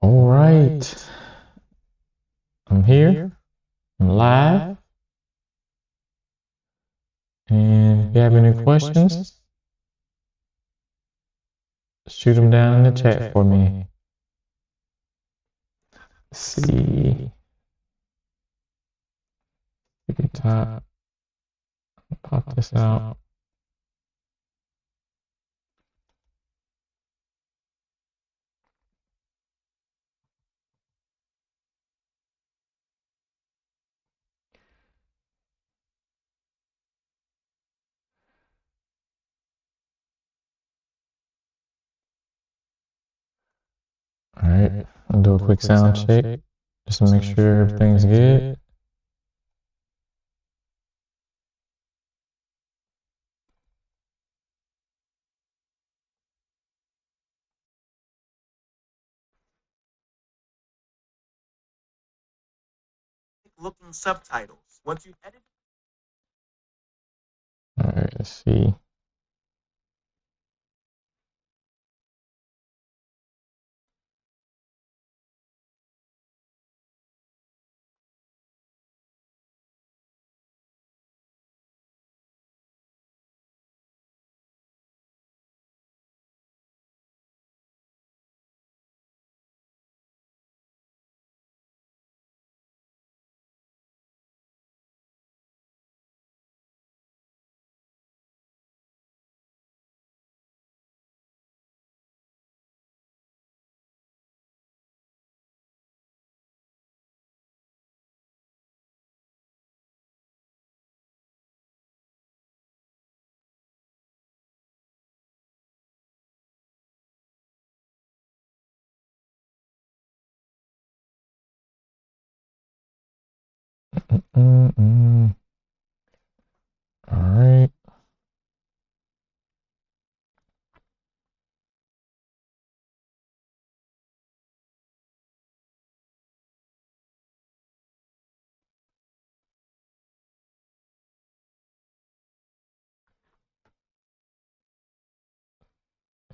All right, I'm here. I'm live. And if you have any questions, shoot them down in the chat for me. Let's see. We can pop this out. All right, I'll do a quick sound check just to make sure everything's good. Looking subtitles. Once you edit. All right, let's see. Mm-mm. All right.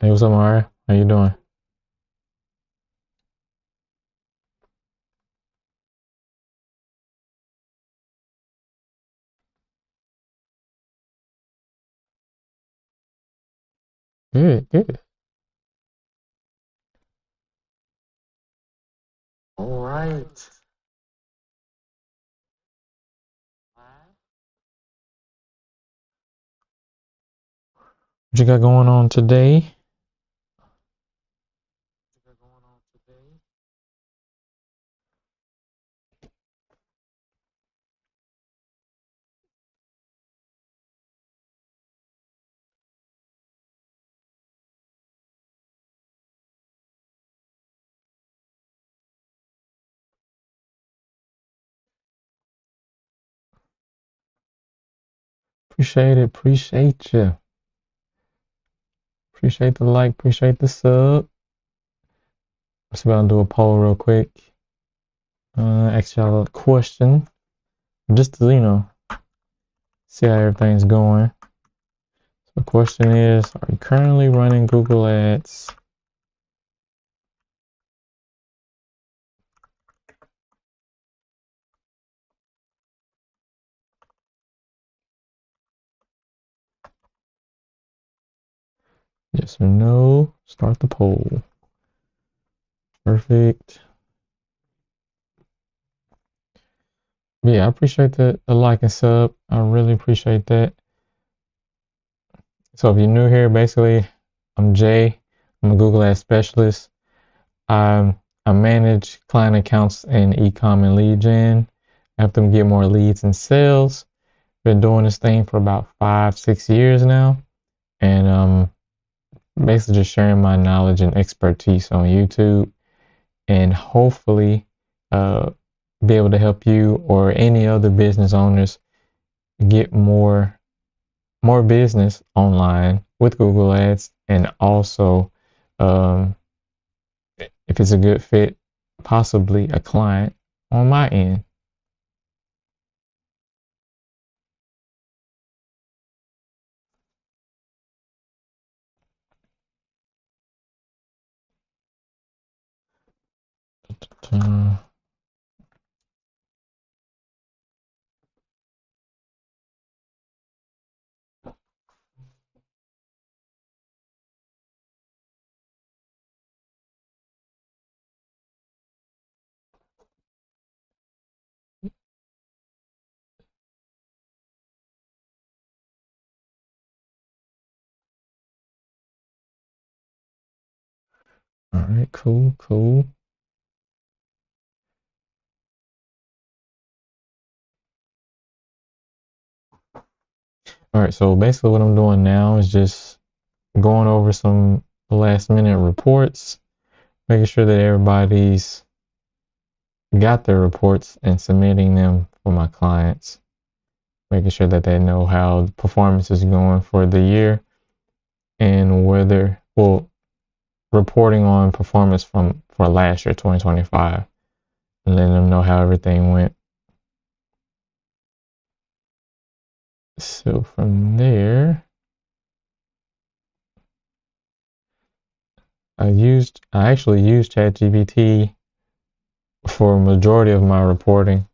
Hey, what's up, Mario? How you doing? Good, good. All right. What you got going on today? Appreciate it. Appreciate you. Appreciate the like. Appreciate the sub. Just about to do a poll real quick. Ask y'all a question. Just to, see how everything's going. So the question is, are you currently running Google Ads? Yes or no? Start the poll. Perfect. Yeah, I appreciate the like and sub. I really appreciate that. So if you're new here, basically, I'm Jay. I'm a Google Ads specialist. I manage client accounts in e-com and lead gen. I help them get more leads and sales. Been doing this thing for about 5, 6 years now, and basically just sharing my knowledge and expertise on YouTube, and hopefully, uh, be able to help you or any other business owners get more business online with Google Ads, and also, um, if it's a good fit, possibly a client on my end. Uh, all right, cool, cool. All right, so basically what I'm doing now is just going over some last minute reports, making sure that everybody's got their reports and submitting them for my clients, making sure that they know how the performance is going for the year and whether, well, reporting on performance from for last year, 2025, and letting them know how everything went. So from there, I actually used ChatGPT for a majority of my reporting.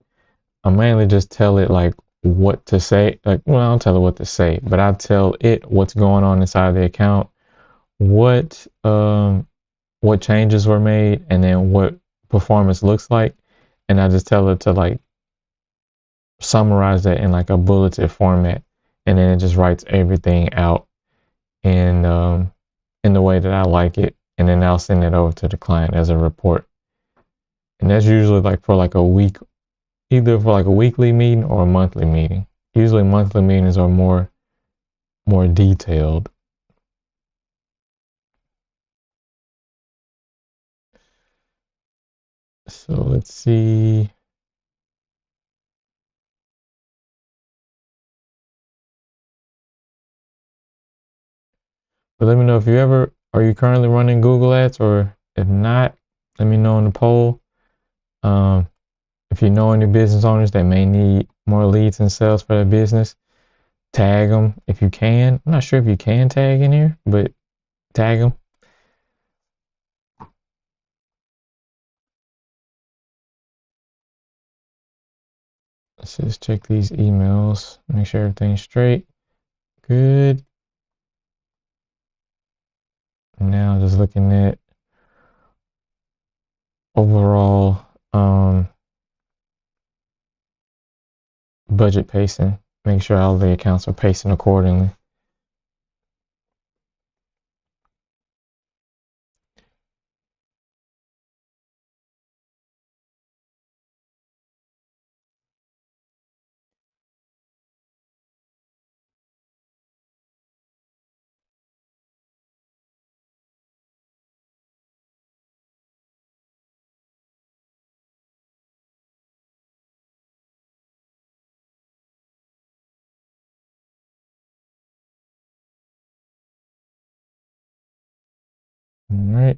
I mainly just tell it like what to say. Like, well, I don't tell it what to say, but I tell it what's going on inside the account, what what changes were made, and then what performance looks like, and I just tell it to like summarize that in like a bulleted format, and then it just writes everything out in the way that I like it, and then I'll send it over to the client as a report. And that's usually like for like a week, either for like a weekly meeting or a monthly meeting. Usually monthly meetings are more detailed. So let's see. But let me know if you ever are you currently running Google Ads, or if not, let me know in the poll. Um, if you know any business owners that may need more leads and sales for their business, tag them if you can. I'm not sure if you can tag in here, but tag them. Let's just check these emails, make sure everything's straight. Good. Now just looking at overall budget pacing, make sure all the accounts are pacing accordingly. All right.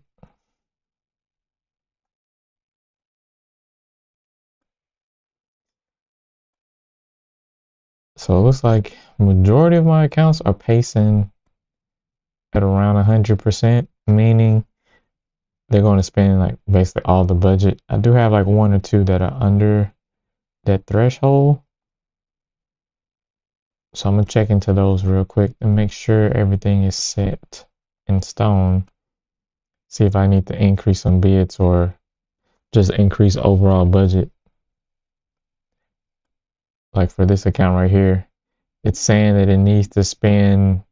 So it looks like majority of my accounts are pacing at around 100%, meaning they're going to spend like basically all the budget. I do have like one or two that are under that threshold. So I'm gonna check into those real quick and make sure everything is set in stone. See if I need to increase some bids or just increase overall budget. Like for this account right here, it's saying that it needs to spend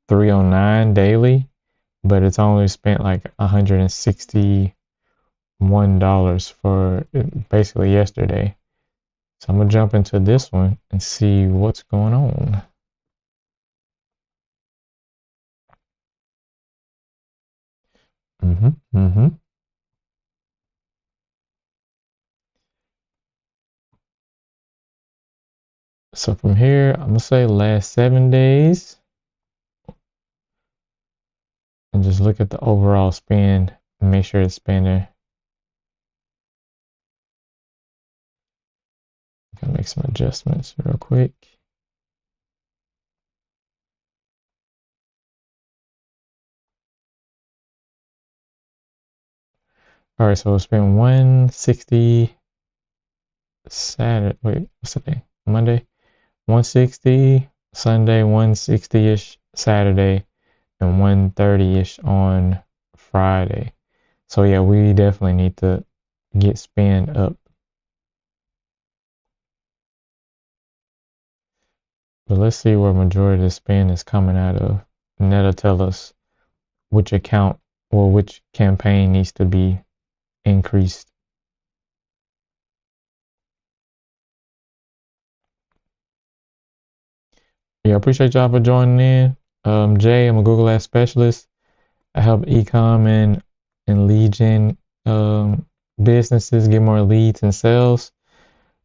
309 daily, but it's only spent like $161 for basically yesterday. So I'm gonna jump into this one and see what's going on. Mm-hmm. Mm-hmm. So from here, I'm gonna say last 7 days and just look at the overall spend and make sure it's spending. Gonna make some adjustments real quick. All right, so it's been 160 Saturday. Wait, what's the day? Monday? 160 Sunday, 160-ish Saturday, and 130-ish on Friday. So yeah, we definitely need to get spend up. But let's see where majority of the spend is coming out of. And that'll tell us which account or which campaign needs to be increased. Yeah, I appreciate y'all for joining in. Jay, I'm a Google Ads specialist. I help ecom and lead gen businesses get more leads and sales.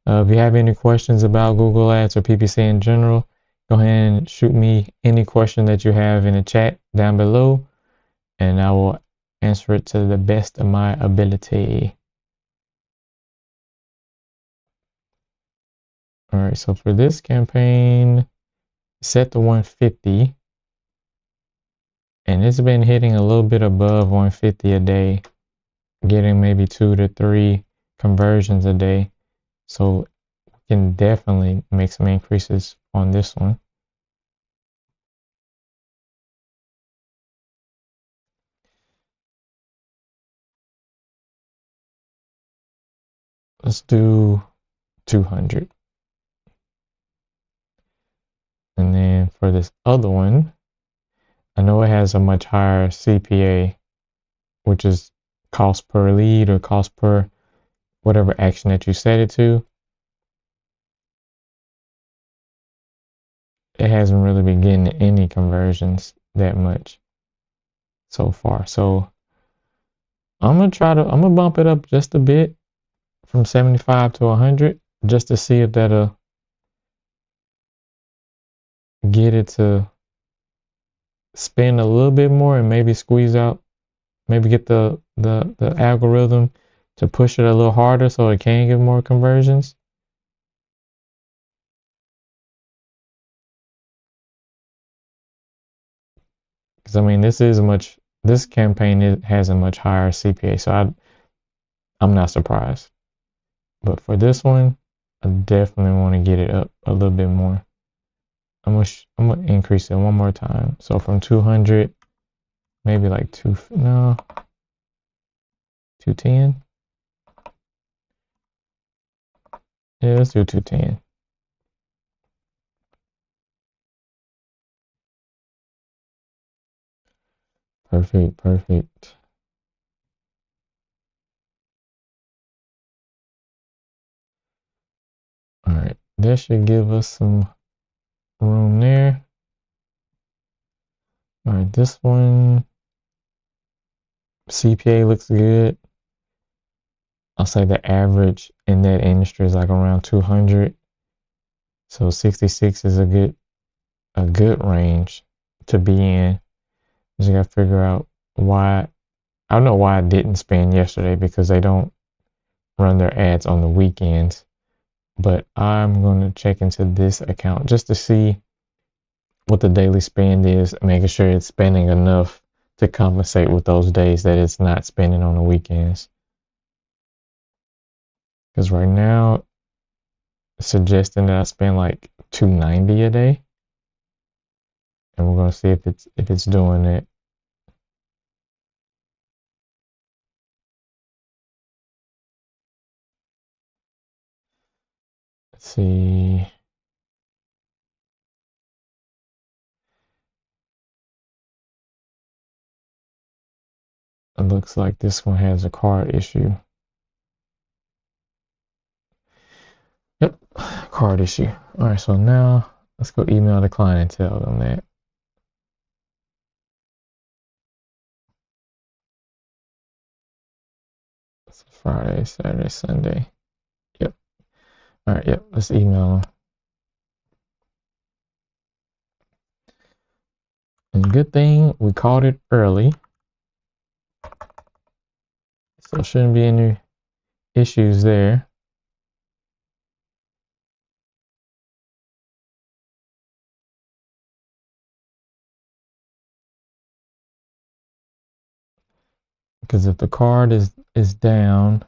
If you have any questions about Google Ads or PPC in general, go ahead and shoot me any question that you have in the chat down below, and I will answer it to the best of my ability. All right, so for this campaign, set to 150, and it's been hitting a little bit above 150 a day, getting maybe 2 to 3 conversions a day. So we can definitely make some increases on this one. Let's do 200. And then for this other one, I know it has a much higher CPA, which is cost per lead or cost per whatever action that you set it to. It hasn't really been getting any conversions that much so far. So I'm gonna bump it up just a bit from 75 to 100 just to see if that'll get it to spend a little bit more and maybe squeeze out, maybe get the algorithm to push it a little harder so it can get more conversions. Because I mean, this campaign has a much higher CPA, so I'm not surprised. But for this one, I definitely want to get it up a little bit more. I'm gonna increase it one more time. So from 200, maybe like 210. Yeah, let's do 210. Perfect, perfect. All right, that should give us some room there. All right, this one, CPA looks good. I'll say the average in that industry is like around 200. So 66 is a good range to be in. Just gotta figure out why. I don't know why I didn't spend yesterday because they don't run their ads on the weekends. But I'm gonna check into this account just to see what the daily spend is, making sure it's spending enough to compensate with those days that it's not spending on the weekends. Because right now, it's suggesting that I spend like 290 a day, and we're gonna see if it's doing it. Let's see. It looks like this one has a card issue. Yep, card issue. All right, so now let's go email the client and tell them that. It's Friday, Saturday, Sunday. Yep. All right, yep, let's email them. And good thing we caught it early. So shouldn't be any issues there. Because if the card is down,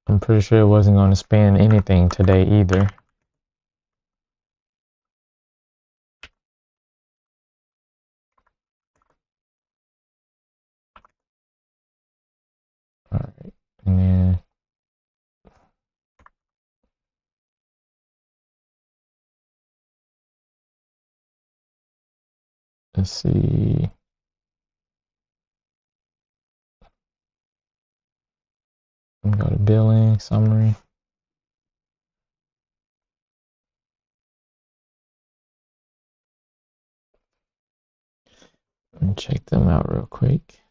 I'm pretty sure it wasn't going to spend anything today either. All right, and then let's see. We got a billing summary. Let me check them out real quick.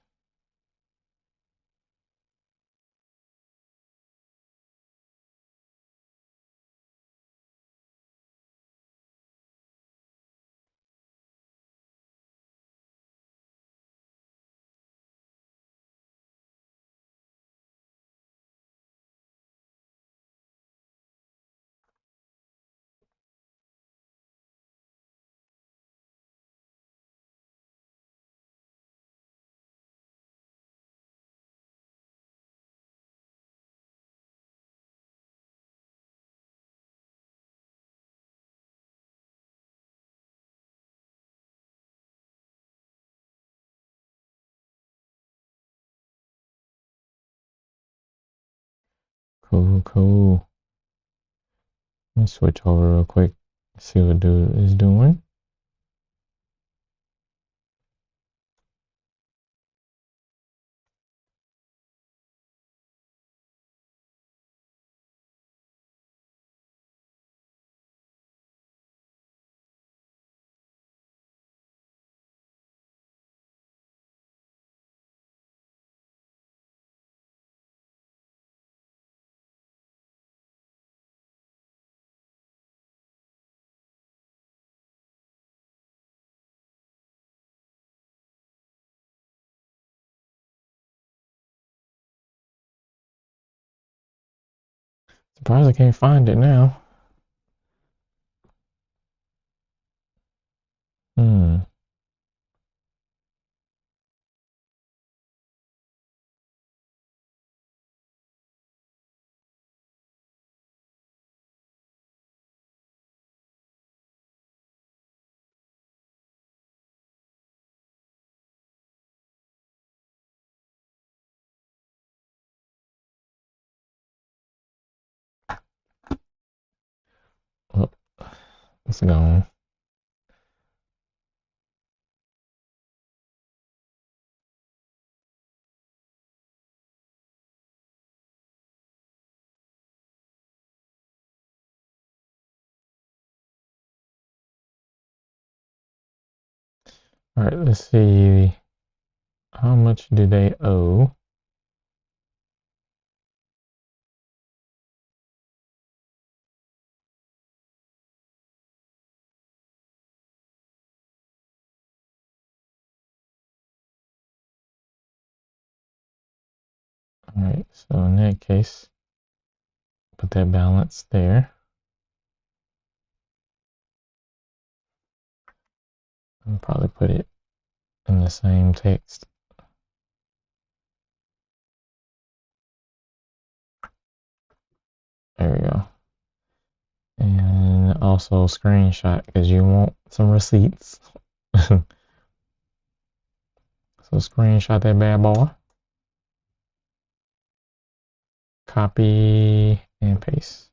Cool, cool. Let me switch over real quick. See what dude is doing. Surprised I can't find it now. Hmm. Oh, it's gone. All right, let's see. How much do they owe? All right, so in that case, put that balance there. I'll probably put it in the same text. There we go. And also screenshot because you want some receipts. So screenshot that bad boy. Copy and paste.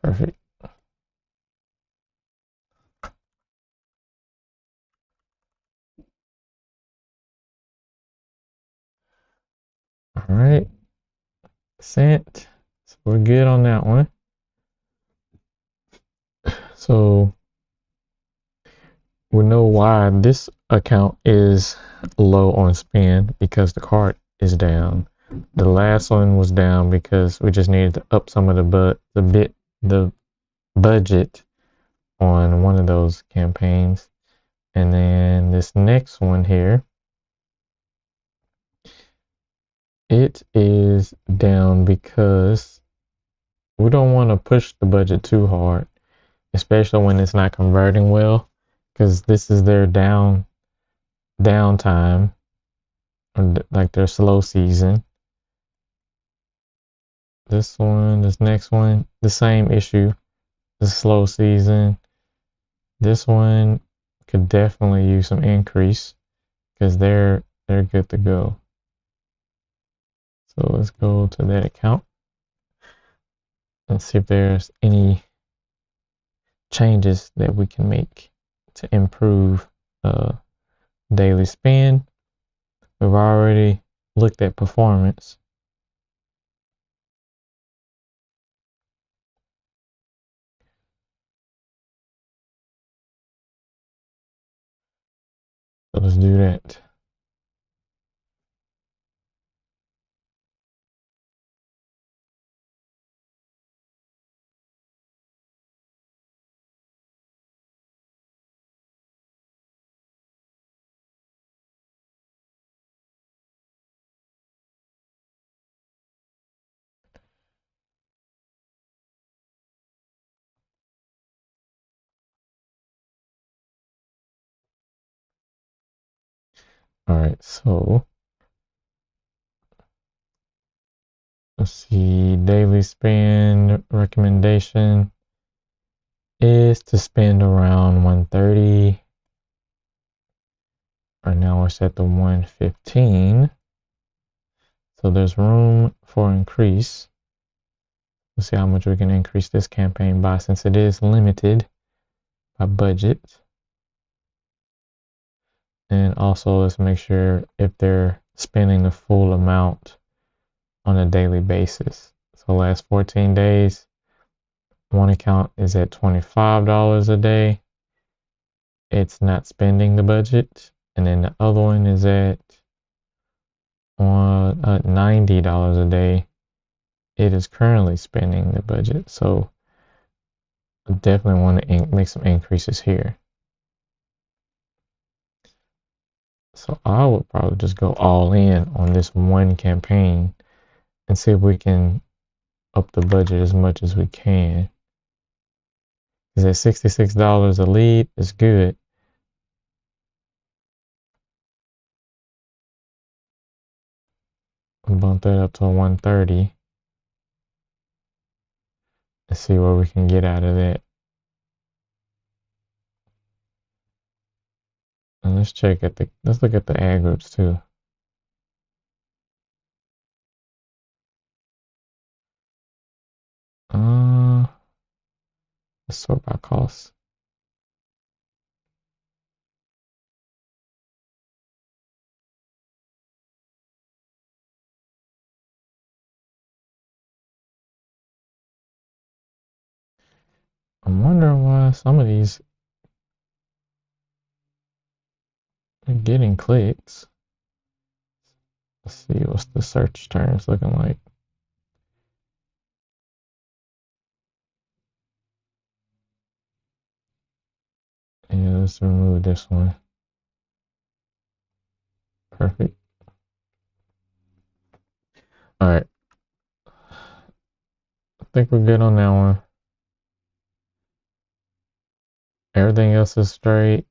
Perfect. All right. Sent. So we're good on that one. So we know why this account is low on spend because the cart is down. The last one was down because we just needed to up some of the budget on one of those campaigns. And then this next one here, it is down because we don't want to push the budget too hard, especially when it's not converting well, because this is their downtime, or like their slow season. This next one, the same issue, the slow season. This one could definitely use some increase because they're good to go. So let's go to that account and see if there's any changes that we can make to improve daily spend. We've already looked at performance. So let's do that. All right, so let's see. Daily spend recommendation is to spend around 130. Right now we're set to 115. So there's room for increase. Let's see how much we can increase this campaign by since it is limited by budget. And also let's make sure if they're spending the full amount on a daily basis. So last 14 days, one account is at $25 a day. It's not spending the budget. And then the other one is at $90 a day. It is currently spending the budget. So I definitely want to make some increases here. So I would probably just go all in on this one campaign and see if we can up the budget as much as we can. Is at $66 a lead is good. We'll bump that up to 130. Let's see what we can get out of that. And let's look at the ad groups too. Let's sort by cost. I'm wondering why some of these are getting clicks. Let's see what's the search terms looking like. Yeah, let's remove this one. Perfect. All right. I think we're good on that one. Everything else is straight.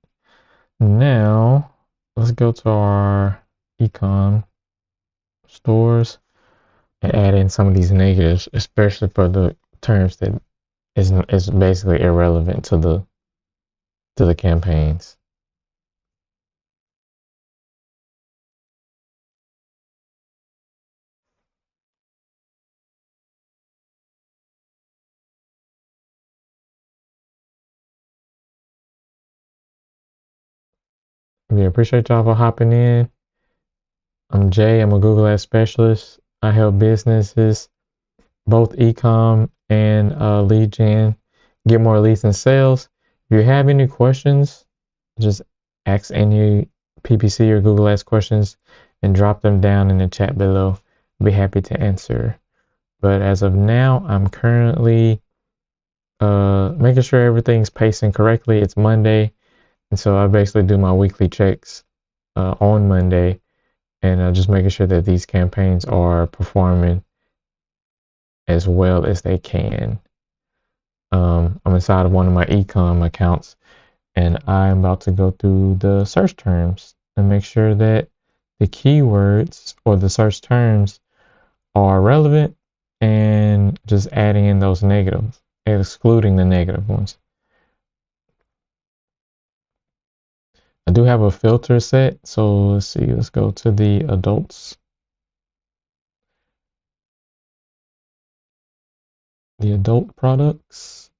Now, let's go to our econ stores and add in some of these negatives, especially for the terms that is basically irrelevant to the campaigns. We appreciate y'all for hopping in. I'm Jay. I'm a Google Ads specialist. I help businesses, both ecom and lead gen, get more leads and sales. If you have any questions, just ask any PPC or Google Ads questions and drop them down in the chat below. I'll be happy to answer. But as of now, I'm currently making sure everything's pacing correctly. It's Monday, and so I basically do my weekly checks on Monday, and just making sure that these campaigns are performing as well as they can. I'm inside of one of my ecom accounts, and I'm about to go through the search terms and make sure that the keywords or the search terms are relevant and just adding in those negatives, excluding the negative ones. I do have a filter set, so let's see, let's go to the adults. The adult products,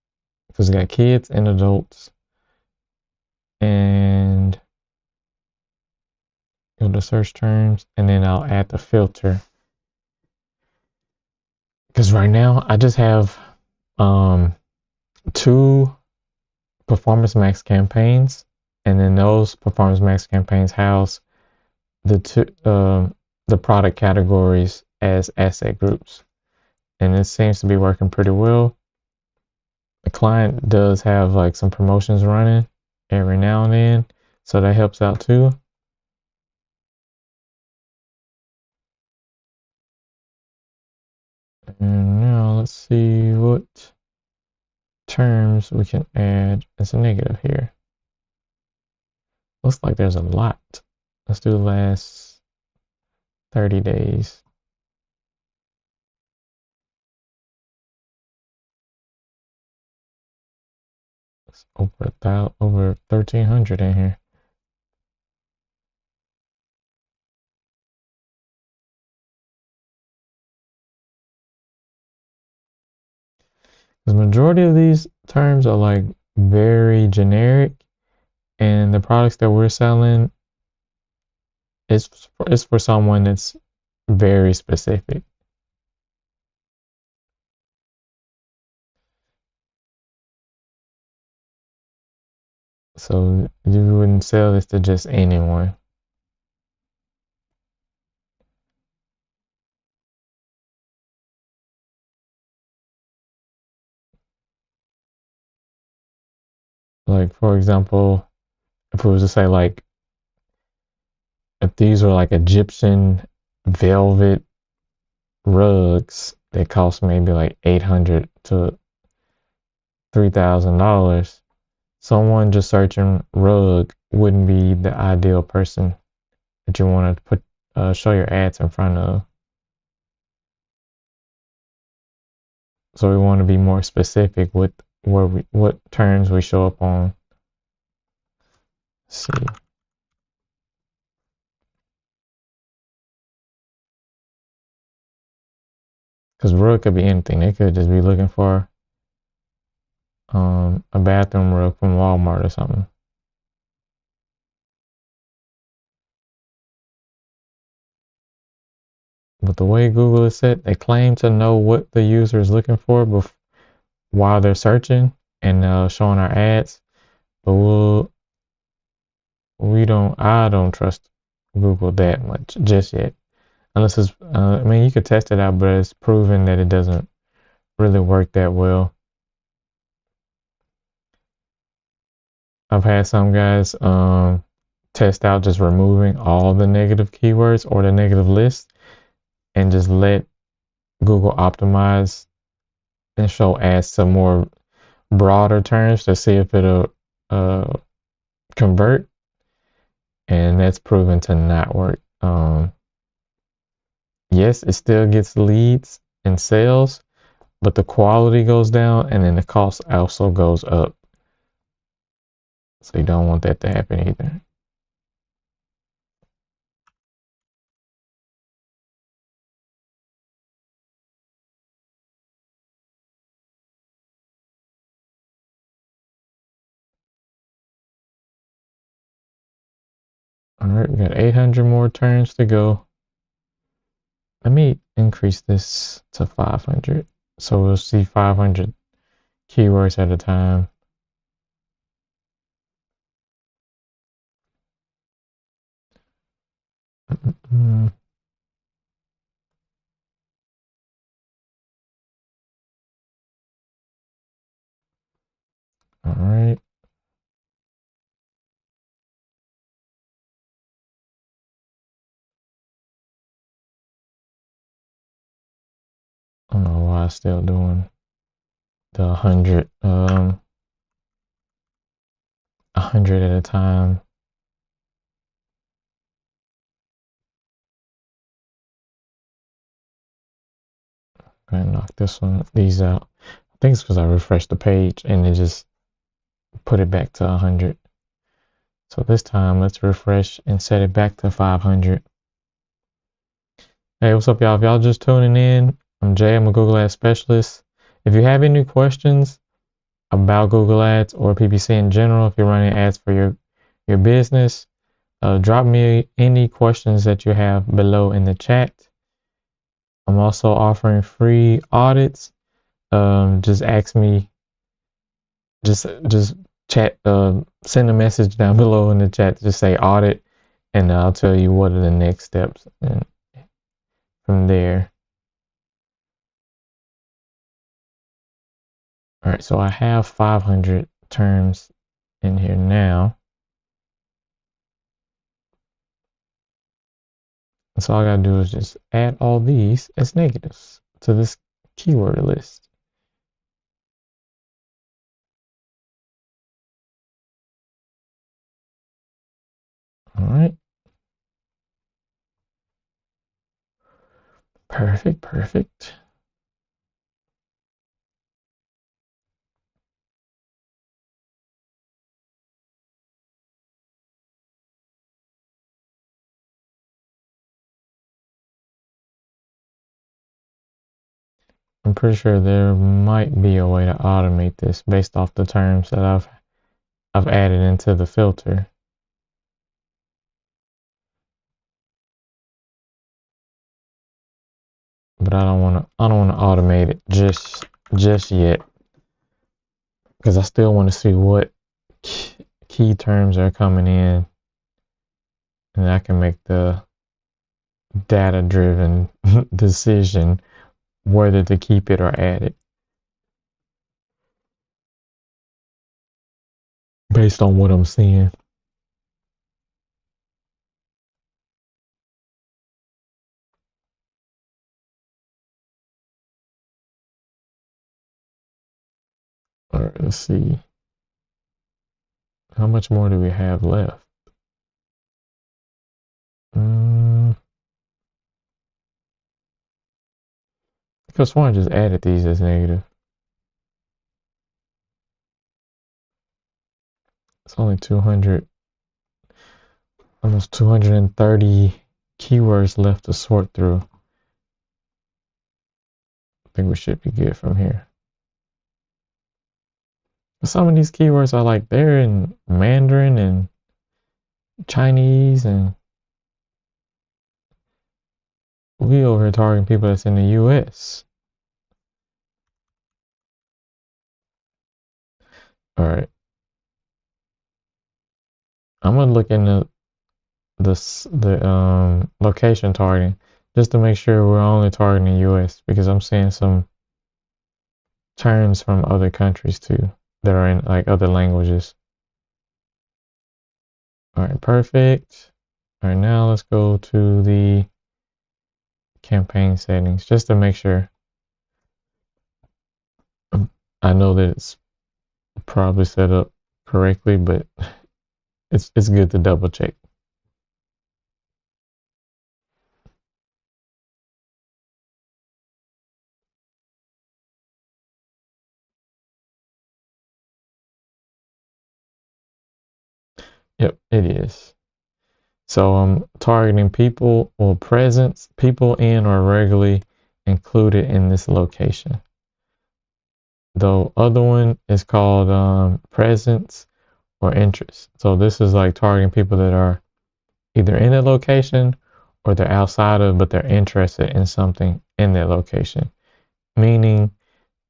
because we got kids and adults, and go to search terms, and then I'll add the filter. Because right now I just have two Performance Max campaigns, and then those Performance Max campaigns house the the product categories as asset groups, and it seems to be working pretty well. The client does have like some promotions running every now and then, so that helps out too. And now let's see what terms we can add as a negative here. Looks like there's a lot. Let's do the last 30 days. It's over 1,300 in here. The majority of these terms are like very generic, and the products that we're selling is for someone that's very specific. So you wouldn't sell this to just anyone. Like for example, if we was to say like if these were like Egyptian velvet rugs that cost maybe like $800 to $3,000, someone just searching rug wouldn't be the ideal person that you want to put show your ads in front of. So we want to be more specific with what terms we show up on. Let's see, because rug could be anything. They could just be looking for a bathroom rug from Walmart or something. But the way Google is set, they claim to know what the user is looking for while they're searching and showing our ads. But I don't trust Google that much just yet. Unless it's, I mean, you could test it out, but it's proven that it doesn't really work that well. I've had some guys test out just removing all the negative keywords or the negative list and just let Google optimize and show ads to more broader terms to see if it'll convert, and that's proven to not work. Yes, it still gets leads and sales, but the quality goes down and then the cost also goes up. So you don't want that to happen either. All right, we got 800 more turns to go. Let me increase this to 500. So we'll see 500 keywords at a time. Mm, all right. I don't know why it's still doing the 100 at a time. I'm gonna knock these out. I think it's because I refreshed the page and it just put it back to 100. So this time, let's refresh and set it back to 500. Hey, what's up, y'all? If y'all just tuning in, I'm Jay. I'm a Google Ads specialist. If you have any questions about Google Ads or PPC in general, if you're running ads for your business, drop me any questions that you have below in the chat. I'm also offering free audits. Just ask me, just chat, send a message down below in the chat. Just say audit, and I'll tell you what are the next steps. And from there. All right, so I have 500 terms in here now. And so all I gotta do is just add all these as negatives to this keyword list. All right. Perfect, perfect. I'm pretty sure there might be a way to automate this based off the terms that I've added into the filter. But I don't want to automate it just yet, because I still want to see what key terms are coming in, and I can make the data-driven decision whether to keep it or add it based on what I'm seeing. All right, let's see. How much more do we have left? Because one just added these as negative. It's only 200, almost 230 keywords left to sort through. I think we should be good from here. But some of these keywords are like they're in Mandarin and Chinese, and we over here targeting people that's in the US. All right. I'm gonna look into the location targeting just to make sure we're only targeting the US, because I'm seeing some terms from other countries too that are in like other languages. All right, perfect. All right, now let's go to the campaign settings just to make sure. I know that it's probably set up correctly, but it's good to double check. Yep, it is. So I'm targeting people or presence, people in or regularly included in this location. The other one is called presence or interest. So this is like targeting people that are either in a location or they're outside of, but they're interested in something in that location. Meaning,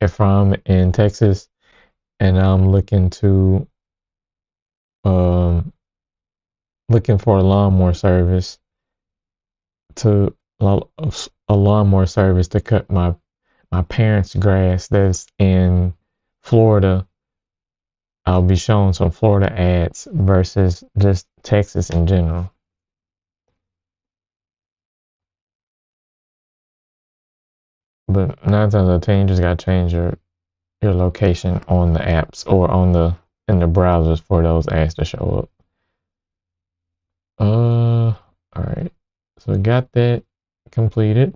if I'm in Texas and I'm looking for a lawnmower service to cut my parents' grass that's in Florida, I'll be showing some Florida ads versus just Texas in general. But 9 times out of 10, you just gotta change your location on the apps or on the in the browsers for those ads to show up. All right. So we got that completed.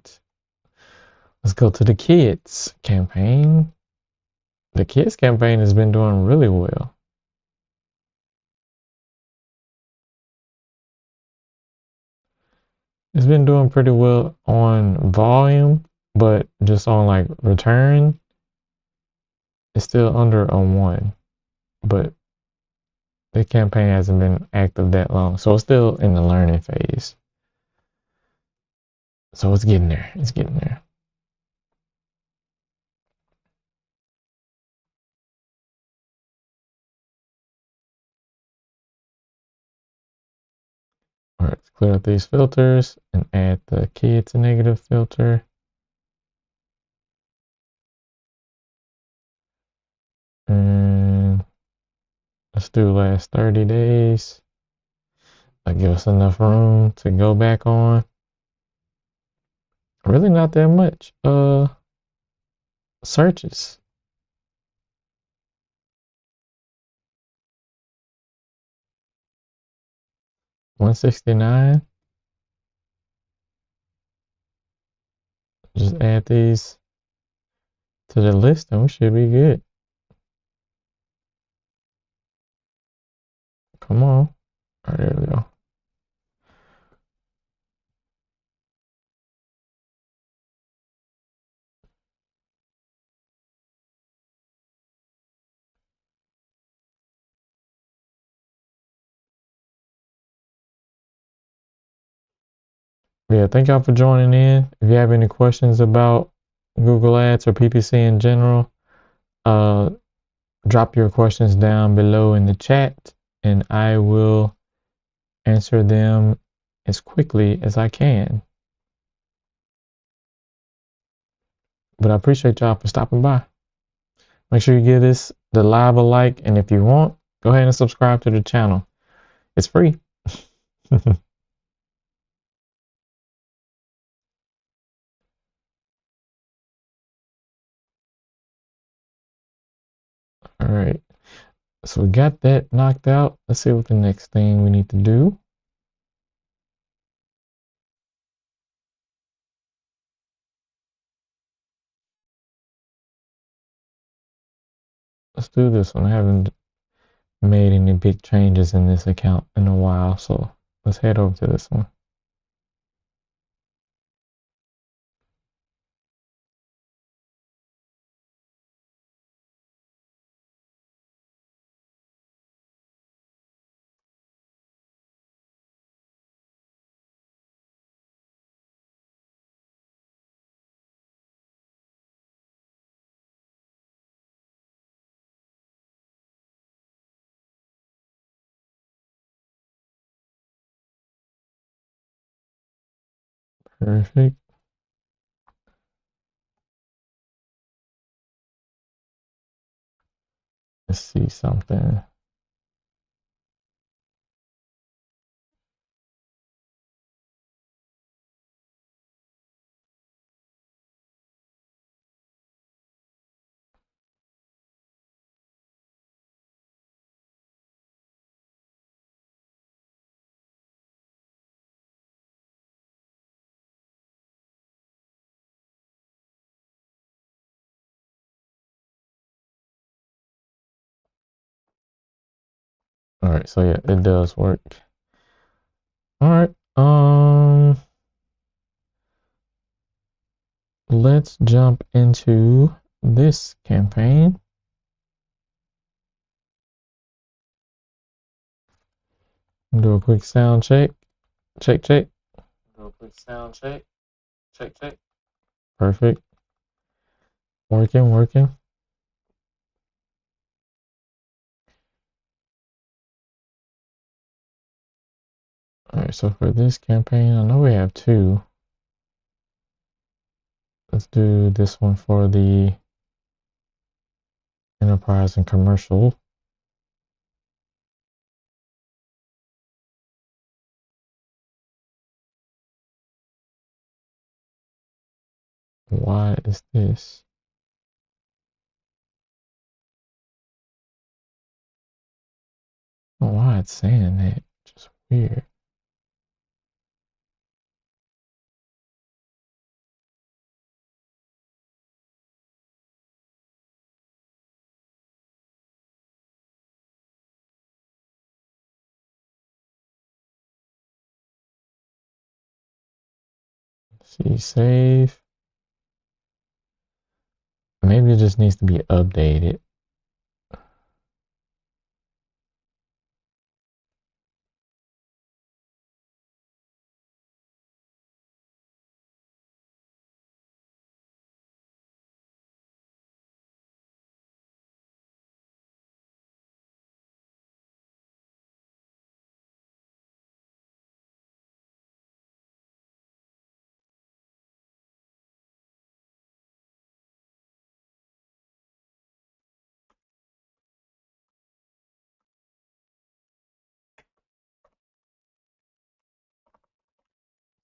Let's go to the kids campaign. The kids campaign has been doing really well. It's been doing pretty well on volume, but just on like return, it's still under a 1. But the campaign hasn't been active that long, so it's still in the learning phase. So it's getting there. It's getting there. All right, let's clear out these filters and add the kids negative filter. And let's do last 30 days. That give us enough room to go back on. Really not that much searches. 169. Just add these to the list and we should be good. Come on. All right, there we go. Yeah, thank y'all for joining in. If you have any questions about Google Ads or PPC in general, uh, drop your questions down below in the chat and I will answer them as quickly as I can. But I appreciate y'all for stopping by. Make sure you give the live a like, and if you want, go ahead and subscribe to the channel. It's free. All right. So we got that knocked out. Let's see what the next thing we need to do. Let's do this one. I haven't made any big changes in this account in a while, so let's head over to this one. Perfect. Let's see something. All right, so yeah, it does work. All right. Let's jump into this campaign. Do a quick sound check. Check, check. Do a quick sound check. Check, check. Perfect. Working, working. All right, so for this campaign, I know we have 2. Let's do this one for the enterprise and commercial. Why is this? not saying that. Just weird. See, save. Maybe it just needs to be updated.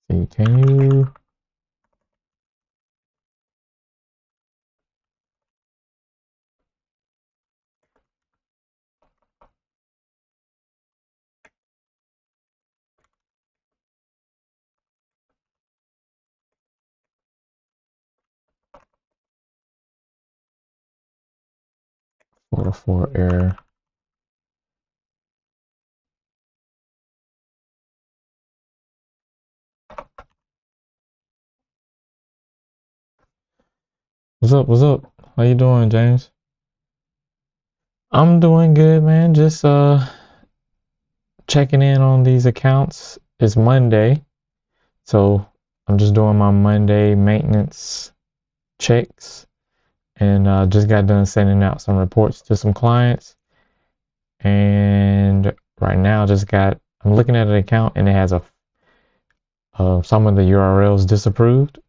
See, can you? Four error. What's up? What's up? How you doing, James? I'm doing good, man. Just checking in on these accounts. It's Monday, so I'm just doing my Monday maintenance checks, and just got done sending out some reports to some clients. And right now, I'm looking at an account, and it has some of the URLs disapproved.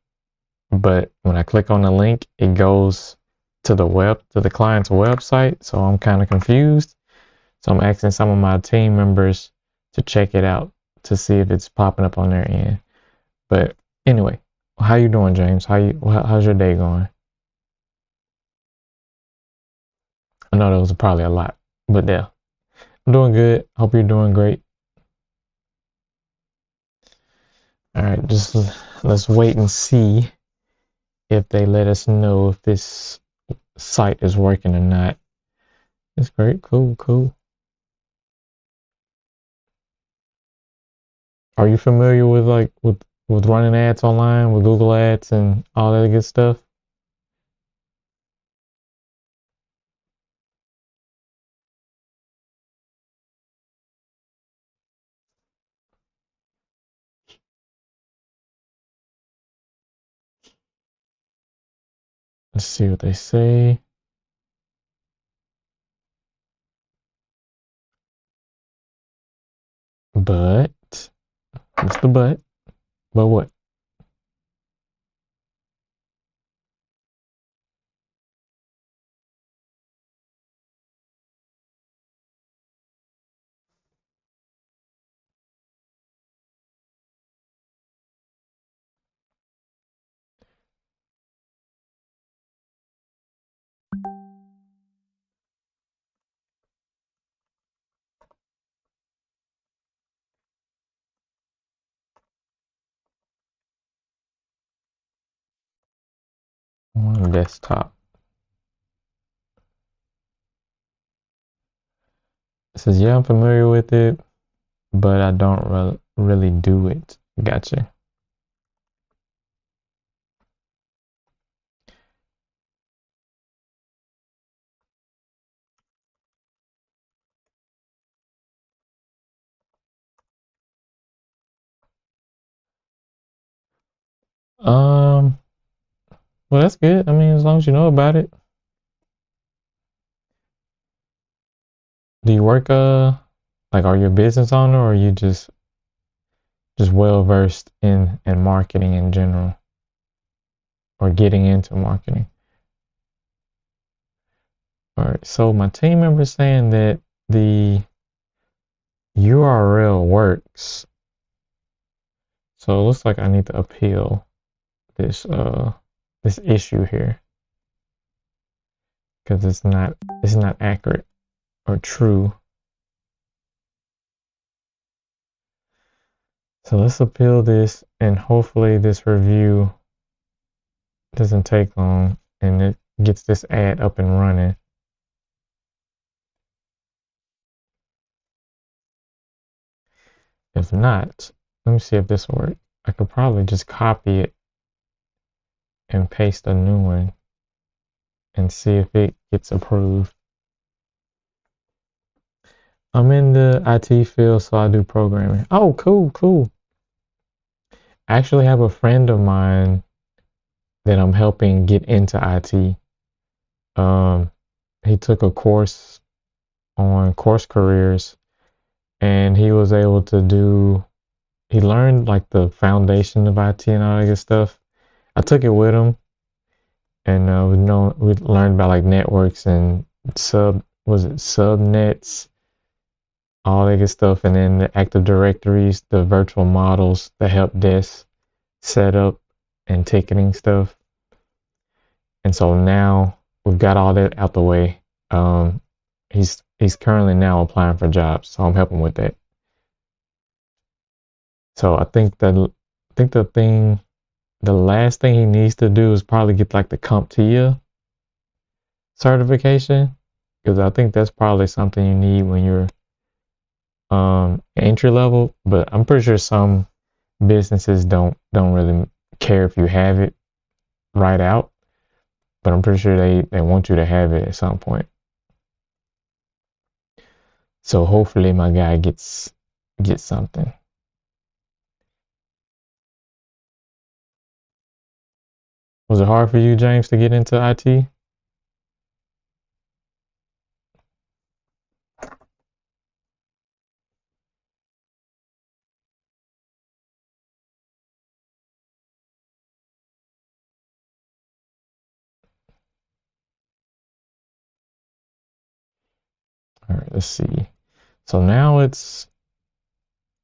But when I click on the link, it goes to the client's website. So I'm kind of confused. So I'm asking some of my team members to check it out to see if it's popping up on their end. But anyway, how you doing, James? How's your day going? I know that was probably a lot, but yeah, I'm doing good. Hope you're doing great. All right, just let's wait and see if they let us know if this site is working or not. It's great. Cool, cool. Are you familiar with with running ads online with Google Ads and all that good stuff? Let's see what they say. But what's the but? But what? On desktop. It says, yeah, I'm familiar with it, but I don't really do it. Gotcha. Um, well, that's good. I mean, as long as you know about it. Do you work like are you a business owner or are you just well versed in marketing in general or getting into marketing? All right. So my team member is saying that the URL works. So it looks like I need to appeal this issue here because it's not accurate or true. So let's appeal this, and hopefully this review doesn't take long and it gets this ad up and running. If not, let me see if this works. I could probably just copy it and paste a new one and see if it gets approved. I'm in the IT field, so I do programming. Oh, cool, cool. I actually have a friend of mine that I'm helping get into IT. Um, he took a course on Course Careers, and he was able to do. He learned like the foundation of IT and all that good stuff. I took it with him, and we learned about like networks and subnets, all that good stuff, and then the Active Directories, the virtual models, the help desk setup, and ticketing stuff. And so now we've got all that out the way. Um, he's currently now applying for jobs, so I'm helping with that. So I think the last thing he needs to do is probably get like the CompTIA certification, because I think that's probably something you need when you're entry level. But I'm pretty sure some businesses don't really care if you have it right out. But I'm pretty sure they want you to have it at some point. So hopefully my guy gets something. Was it hard for you, James, to get into IT? All right, let's see. So now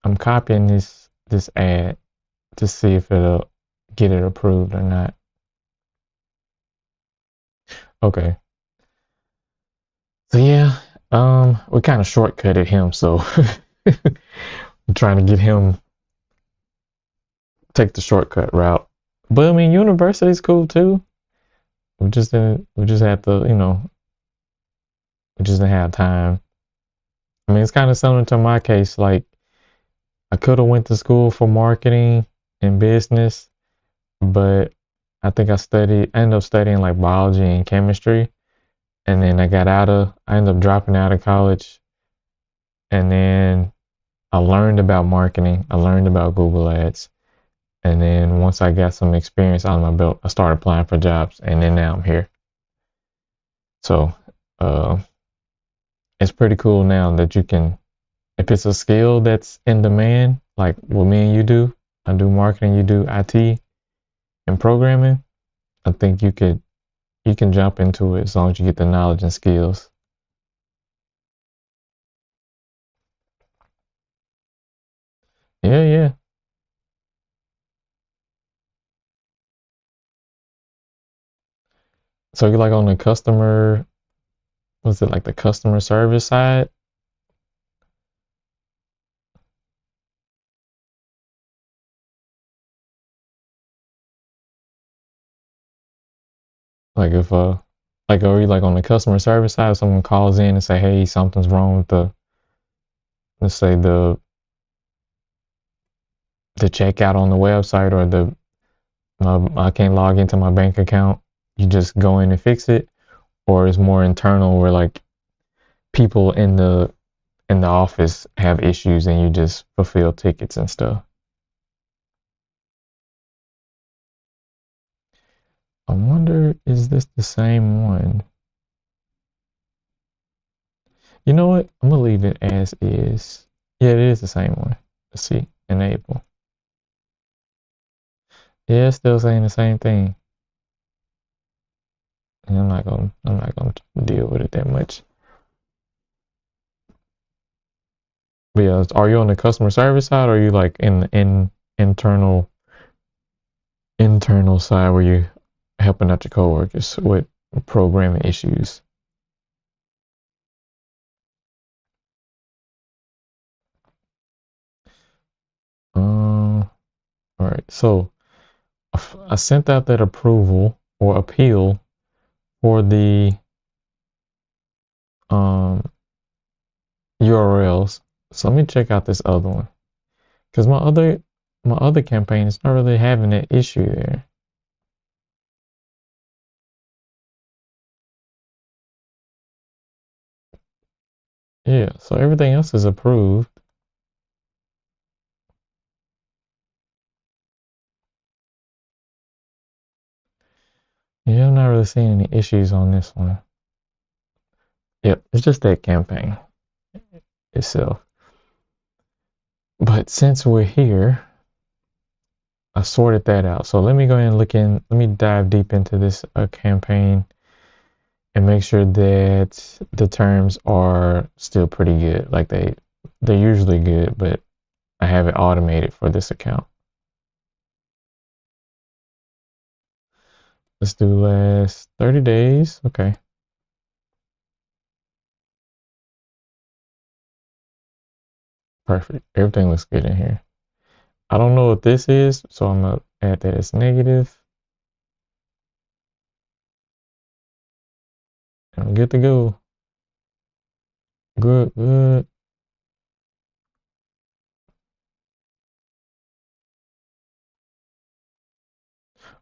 I'm copying this ad to see if it'll get it approved or not. Okay. So yeah, we kind of shortcutted him, so I'm trying to get him take the shortcut route. But I mean, university's cool too. We just had to, we just didn't have time. I mean, it's kind of similar to my case. Like, I could have went to school for marketing and business, but I ended up studying like biology and chemistry, and then I ended up dropping out of college, and then I learned about marketing. I learned about Google Ads. And then once I got some experience on my belt, I started applying for jobs, and then now I'm here. So uh, it's pretty cool now that you can, if it's a skill that's in demand, like what me and you do, I do marketing, you do IT and programming. I think you can jump into it as long as you get the knowledge and skills. Yeah, yeah. So you're like on the customer, was it like the customer service side? Like if like are you like on the customer service side? If someone calls in and say, "Hey, something's wrong with let's say the checkout on the website or I can't log into my bank account." You just go in and fix it, or it's more internal where like people in the office have issues and you just fulfill tickets and stuff. I wonder, is this the same one? You know what? I'm gonna leave it as is. Yeah, it is the same one. Let's see. Enable. Yeah, it's still saying the same thing. And I'm not gonna deal with it that much. But yeah, are you on the customer service side or are you like in internal internal side where you're helping out your coworkers with programming issues? All right, so I sent out that approval or appeal for the um, URLs. So let me check out this other one because my other campaign is not really having that issue there. Yeah, so everything else is approved. Yeah, I'm not really seeing any issues on this one. Yep, it's just that campaign itself. But since we're here, I sorted that out. So let me go ahead and let me dive deep into this campaign and make sure that the terms are still pretty good. Like they're usually good, but I have it automated for this account. Let's do last 30 days. Okay. Perfect. Everything looks good in here. I don't know what this is, so I'm gonna add that as negative. I'm good to go. Good, good.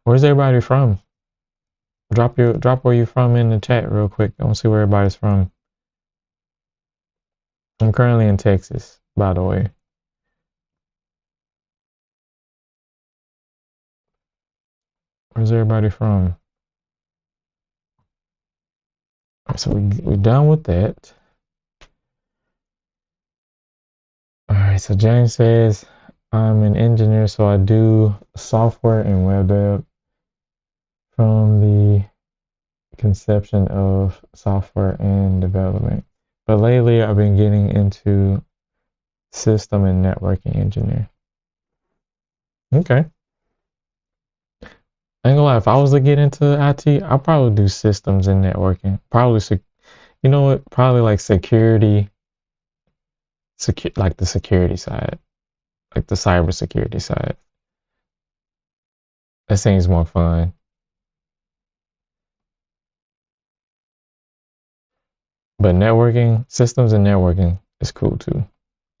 Where's everybody from? Drop where you from in the chat real quick. I want to see where everybody's from. I'm currently in Texas, by the way. Where's everybody from? All right, so we're done with that. All right, so James says, I'm an engineer, so I do software and web dev from the conception of software and development. But lately, I've been getting into system and networking engineer. Okay. I ain't gonna lie, if I was to get into IT, I'd probably do systems and networking. Probably, you know what? Probably like security, like the security side, like the cybersecurity side. That seems more fun. But networking, systems and networking is cool too.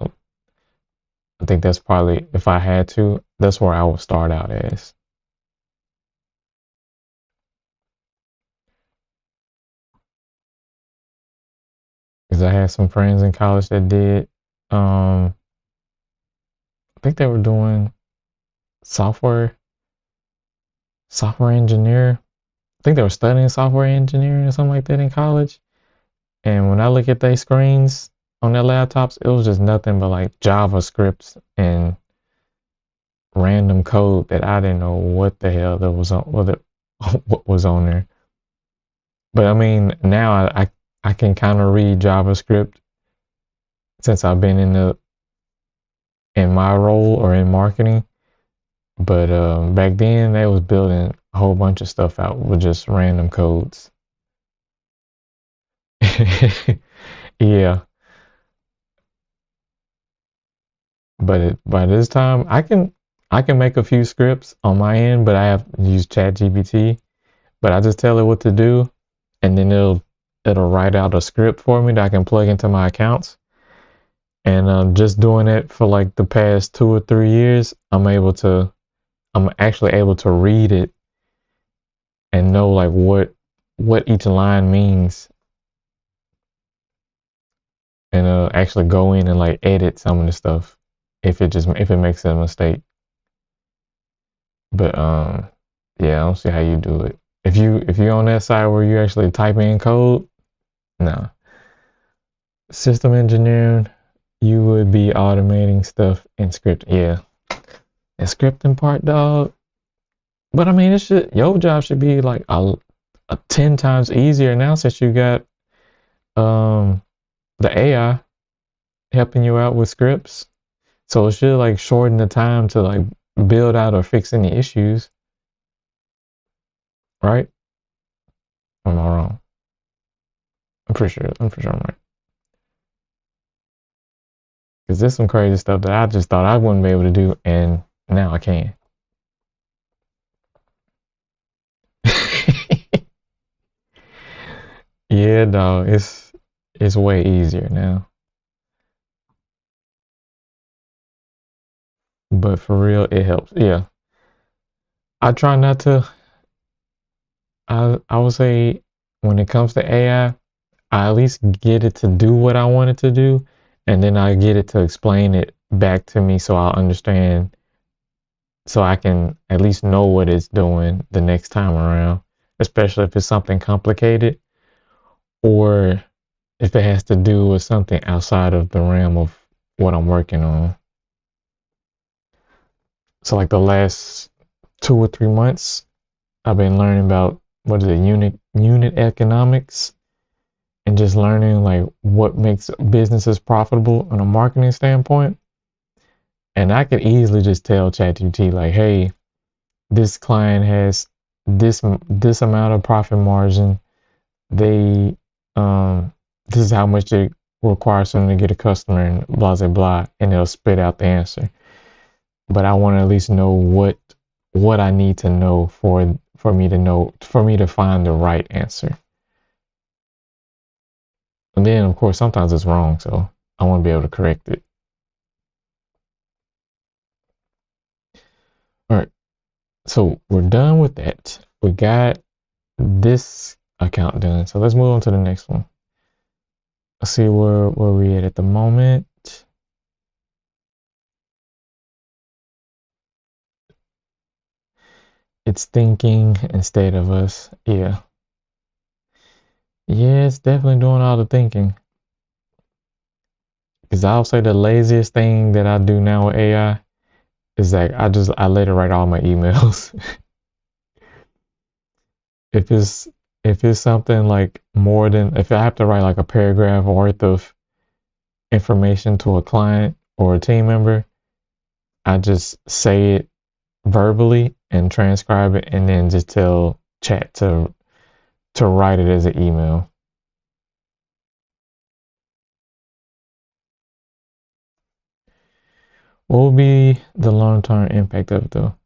I think that's probably, if I had to, that's where I would start out as. Because I had some friends in college that did, I think they were doing software, software engineer. I think they were studying software engineering or something like that in college. And when I look at their screens on their laptops, it was just nothing but like JavaScripts and random code that I didn't know what the hell that was on, what was on there. But I mean, now I can kind of read JavaScript since I've been in my role or in marketing. But back then, they was building a whole bunch of stuff out with just random codes. Yeah, but by this time, I can make a few scripts on my end, but I have to use ChatGPT. But I just tell it what to do, and then it'll write out a script for me that I can plug into my accounts. And just doing it for like the past 2 or 3 years, I'm actually able to read it and know like what each line means, and actually go in and like edit some of the stuff if it makes a mistake. But yeah, I don't see how you do it. If you're on that side where you actually type in code, no. System engineering, you would be automating stuff in script. Yeah, the scripting part, dog. But I mean, your job should be like a 10 times easier now since you got um the AI helping you out with scripts. So it should like shorten the time to like build out or fix any issues, right? Or am I wrong? I'm pretty sure I'm right. Because there's some crazy stuff that I just thought I wouldn't be able to do, and now I can. Yeah, dog. It's way easier now. But for real, it helps. Yeah. I try not to I would say when it comes to I at least get it to do what I want it to do, and then I get it to explain it back to me so I'll understand, so I can at least know what it's doing the next time around, especially if it's something complicated or if it has to do with something outside of the realm of what I'm working on. So like the last 2 or 3 months, I've been learning about what is it, unit economics, and just learning like what makes businesses profitable on a marketing standpoint. And I could easily just tell ChatGPT like, hey, this client has this amount of profit margin. They this is how much it requires them to get a customer and blah blah blah, and it'll spit out the answer. But I want to at least know what I need to know for me to find the right answer. And then of course sometimes it's wrong, so I want to be able to correct it. All right, so we're done with that. We got this account done. So let's move on to the next one. Let's see where we at the moment. It's thinking instead of us. Yeah. Yeah, it's definitely doing all the thinking. Because I'll say the laziest thing that I do now with AI is that I let it write all my emails. if it's if it's something like more than, if I have to write like a paragraph worth of information to a client or a team member, I just say it verbally and transcribe it, and then just tell chat to write it as an email. What will be the long term impact of it though?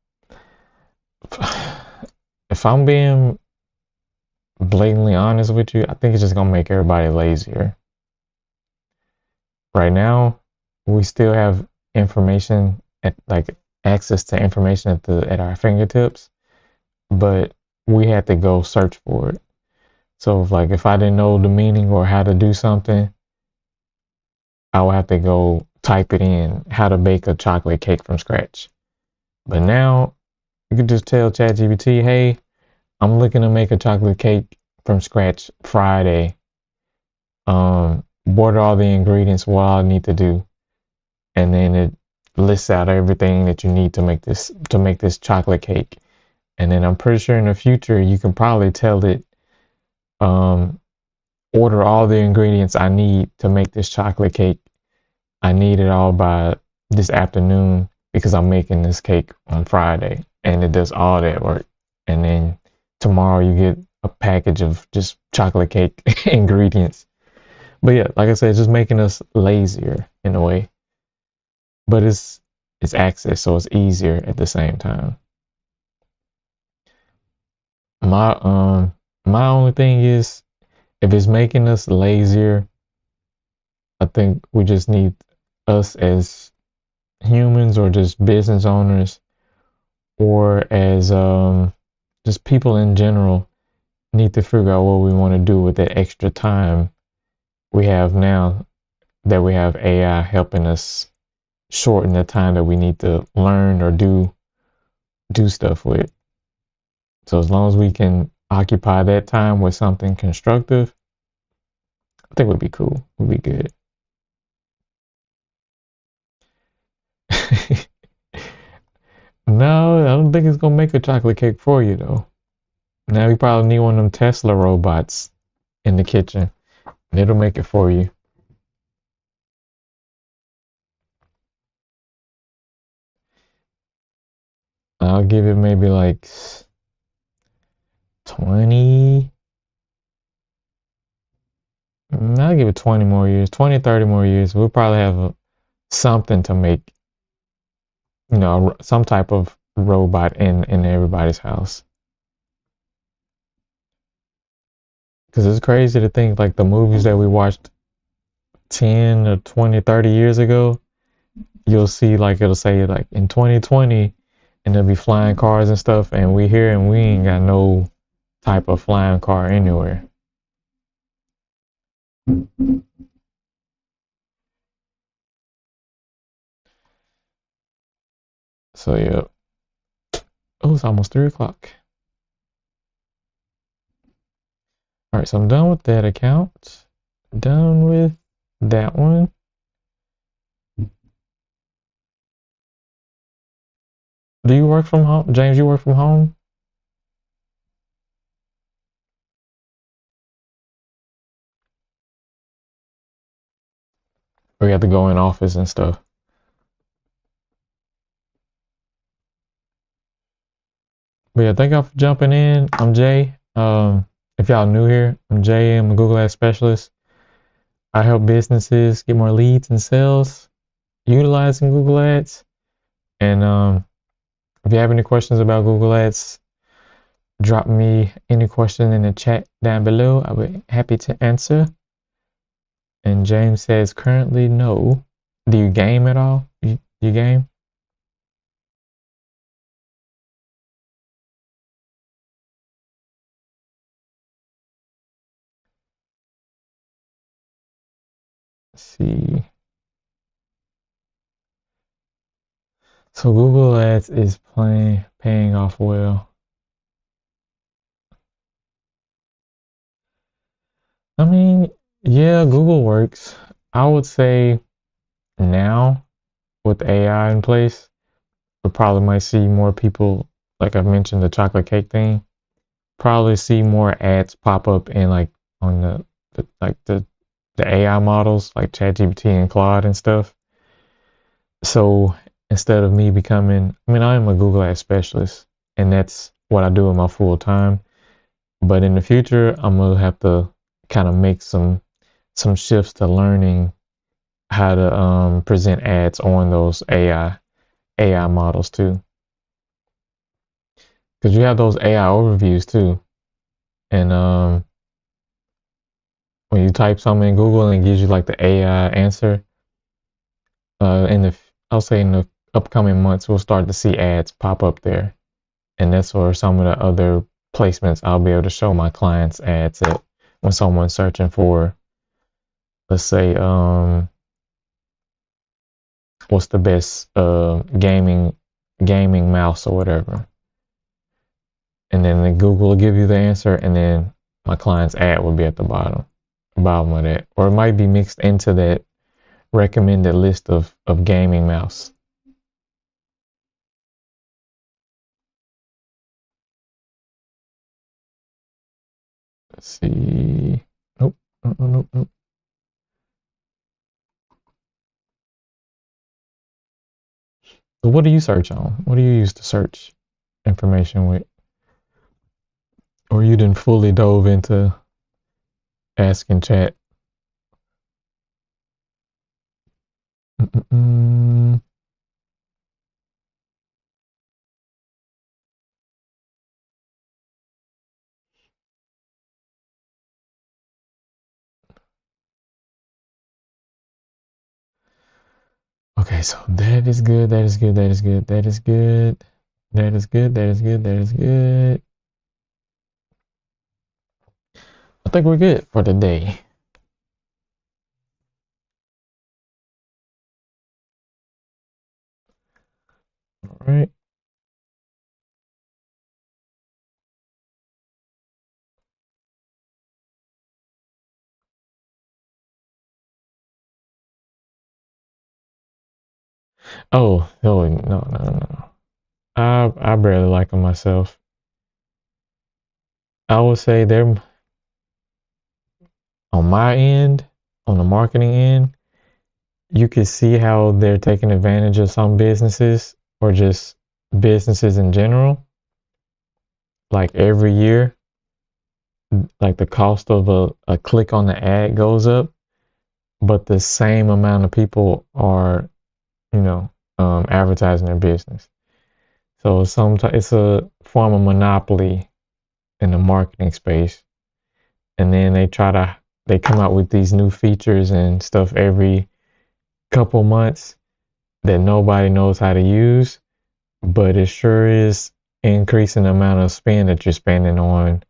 If I'm being blatantly honest with you, I think it's just gonna make everybody lazier. Right now, we still have information at like access to information at our fingertips, but we had to go search for it. So if I didn't know the meaning or how to do something, I would have to go type it in, how to bake a chocolate cake from scratch. But now you can just tell ChatGPT, hey, I'm looking to make a chocolate cake from scratch Friday. What are all the ingredients? What I need to do? And then it lists out everything that you need to make this chocolate cake. And then I'm pretty sure in the future you can probably tell it, um, order all the ingredients I need to make this chocolate cake. I need it all by this afternoon because I'm making this cake on Friday, and it does all that work. And then tomorrow you get a package of just chocolate cake ingredients. But yeah, like I said, it's just making us lazier in a way. But it's access, so it's easier at the same time. My my only thing is, if it's making us lazier, I think we just need, us as humans or just business owners, or as just people in general, need to figure out what we want to do with that extra time we have now that we have AI helping us shorten the time that we need to learn or do stuff with. So as long as we can occupy that time with something constructive, I think we'd be cool. We'd be good. No, I don't think it's gonna make a chocolate cake for you though. Now you probably need one of them Tesla robots in the kitchen. And it'll make it for you. I'll give it maybe like 20. I'll give it 20 more years, 20, 30 more years. We'll probably have something to make, some type of robot in everybody's house. Because it's crazy to think like the movies that we watched 10 or 20, 30 years ago, you'll see like it'll say like in 2020 and there'll be flying cars and stuff, and we here and we ain't got no type of flying car anywhere. So yeah. Oh, it's almost 3 o'clock. All right, so I'm done with that account. Done with that one. Do you work from home? James, you work from home? Or you have to go in office and stuff? But yeah, thank y'all for jumping in. I'm Jay. If y'all new here, I'm Jay. I'm a Google Ads specialist. I help businesses get more leads and sales utilizing Google Ads. And if you have any questions about Google Ads, drop me any question in the chat down below. I'll be happy to answer. And James says currently no. Do you game at all? You game? Let's see. So Google Ads is paying off well. I mean, yeah, Google works. I would say now with AI in place, we probably might see more people, like I've mentioned the chocolate cake thing, probably see more ads pop up in like on the AI models like ChatGPT and Claude and stuff. So instead of me becoming, I mean, I am a Google Ads specialist, and that's what I do in my full time. But in the future, I'm gonna have to kind of make some shifts to learning how to present ads on those AI models too, because you have those AI overviews too, and when you type something in Google and it gives you like the AI answer, in the I'll say in the upcoming months we'll start to see ads pop up there, and that's where some of the other placements I'll be able to show my clients ads at when someone's searching for, let's say, what's the best gaming mouse or whatever, and then the Google will give you the answer, and then my client's ad will be at the bottom of that, or it might be mixed into that recommended list of gaming mouse. Let's see. Nope. Nope. Nope. Nope. So what do you search on? What do you use to search information with? Or you didn't fully dove into asking chat? Mm-mm-mm. Okay, so that is good. That is good. That is good. That is good. That is good. That is good. That is good. I think we're good for the day. All right. Oh, no, no, no, no. I barely like them myself. I would say they're on my end, on the marketing end, you can see how they're taking advantage of some businesses or just businesses in general. Like every year, like the cost of a click on the ad goes up, but the same amount of people are, you know, advertising their business. So sometimes it's a form of monopoly in the marketing space. and then they come out with these new features and stuff every couple months that nobody knows how to use, but it sure is increasing the amount of spend that you're spending on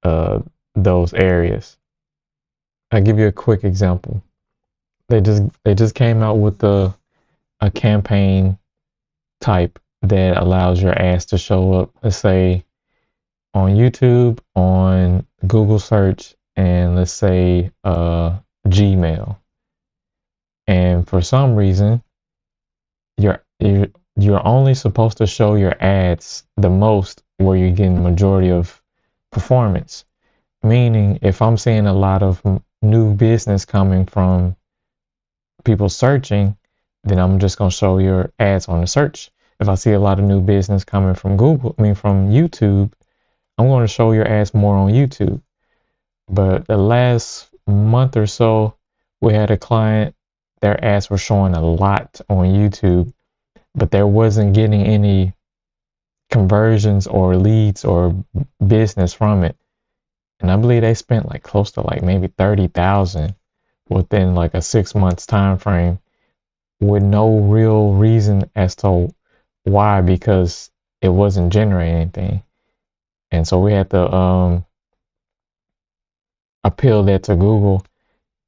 uh, those areas. I'll give you a quick example. They just came out with a campaign type that allows your ads to show up, let's say on YouTube, on Google search, and let's say Gmail. And for some reason, you're only supposed to show your ads the most where you're getting the majority of performance. Meaning, if I'm seeing a lot of new business coming from people searching, then I'm just gonna show your ads on the search. If I see a lot of new business coming from from YouTube, I'm going to show your ads more on YouTube. But the last month or so, we had a client, their ads were showing a lot on YouTube, but there wasn't getting any conversions or leads or business from it. And I believe they spent like close to like maybe 30,000 within like a 6 months time frame with no real reason as to why, because it wasn't generating anything. And so we had to appeal that to Google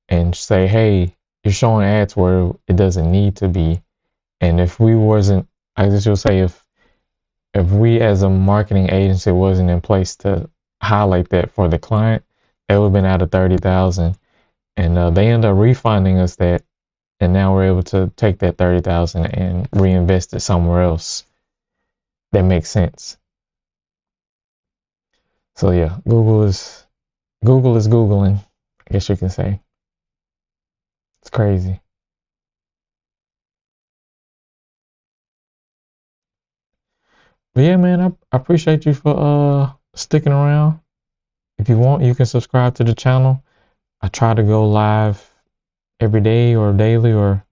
and say, hey, you're showing ads where it doesn't need to be. And if we wasn't, I just will say, if we as a marketing agency wasn't in place to highlight that for the client, they would have been out of 30,000. And they ended up refunding us that, and now we're able to take that 30,000 and reinvest it somewhere else that makes sense. So yeah, Google is Googling, I guess you can say. It's crazy. But yeah, man, I appreciate you for sticking around. If you want, you can subscribe to the channel. I try to go live every day or daily or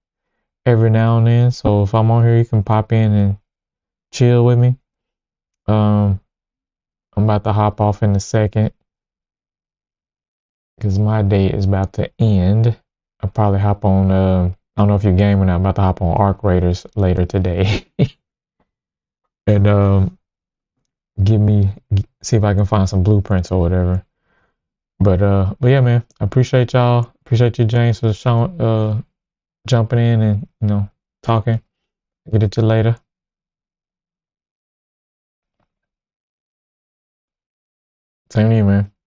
every now and then. So if I'm on here, you can pop in and chill with me. Um, I'm about to hop off in a second because my day is about to end. I'll probably hop on, I don't know if you're gaming, I'm about to hop on Arc Raiders later today. And give me, see if I can find some blueprints or whatever. But yeah, man, I appreciate y'all. Appreciate you, James, for showing, jumping in and, talking. Get it to later. Same to you, man.